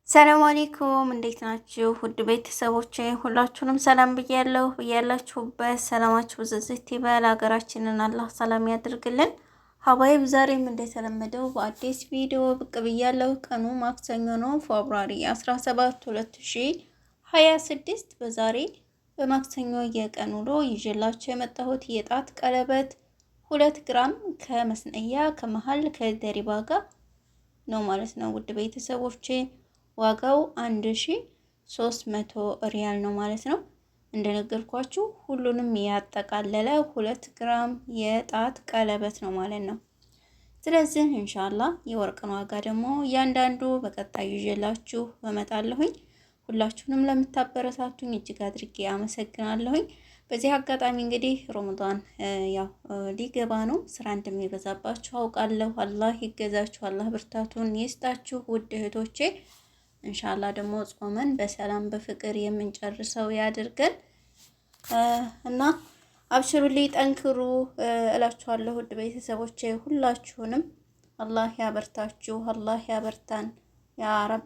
ሰላም አለይኩም እንዴት ናችሁ? ውድ ቤተሰቦቼ ሁላችሁንም ሰላም ብያለሁ። ያላችሁበት ሰላማችሁ ዝዝት ይበል። ሀገራችንን አላህ ሰላም ያድርግልን። ሀባይብ ዛሬም እንደተለመደው በአዲስ ቪዲዮ ብቅ ብያለሁ። ቀኑ ማክሰኞ ነው፣ ፌብሩዋሪ 17 2026። በዛሬ በማክሰኞ የቀን ውሎ ይዤላችሁ የመጣሁት የጣት ቀለበት 2 ግራም ከመስነያ ከመሃል ከደሪባ ጋር ነው ማለት ነው። ውድ ቤተሰቦቼ ዋጋው 1300 ሪያል ነው ማለት ነው። እንደነገርኳችሁ ሁሉንም ያጠቃለለ 2 ግራም የጣት ቀለበት ነው ማለት ነው። ስለዚህ ኢንሻአላህ የወርቅን ዋጋ ደግሞ እያንዳንዱ በቀጣይ ይዤላችሁ እመጣለሁኝ። ሁላችሁንም ለምታበረታቱኝ እጅግ አድርጌ አመሰግናለሁኝ። በዚህ አጋጣሚ እንግዲህ ረመዳን ያው ሊገባ ነው። ስራ እንደሚበዛባችሁ አውቃለሁ። አላህ ይገዛችሁ፣ አላህ ብርታቱን ይስጣችሁ ውድ እህቶቼ። ኢንሻአላህ ደግሞ ጾመን በሰላም በፍቅር የምንጨርሰው ያድርገን እና አብሽሩልኝ፣ ጠንክሩ እላችኋለሁ ውድ ቤተሰቦቼ። ሁላችሁንም አላህ ያበርታችሁ፣ አላህ ያበርታን ያ ረብ።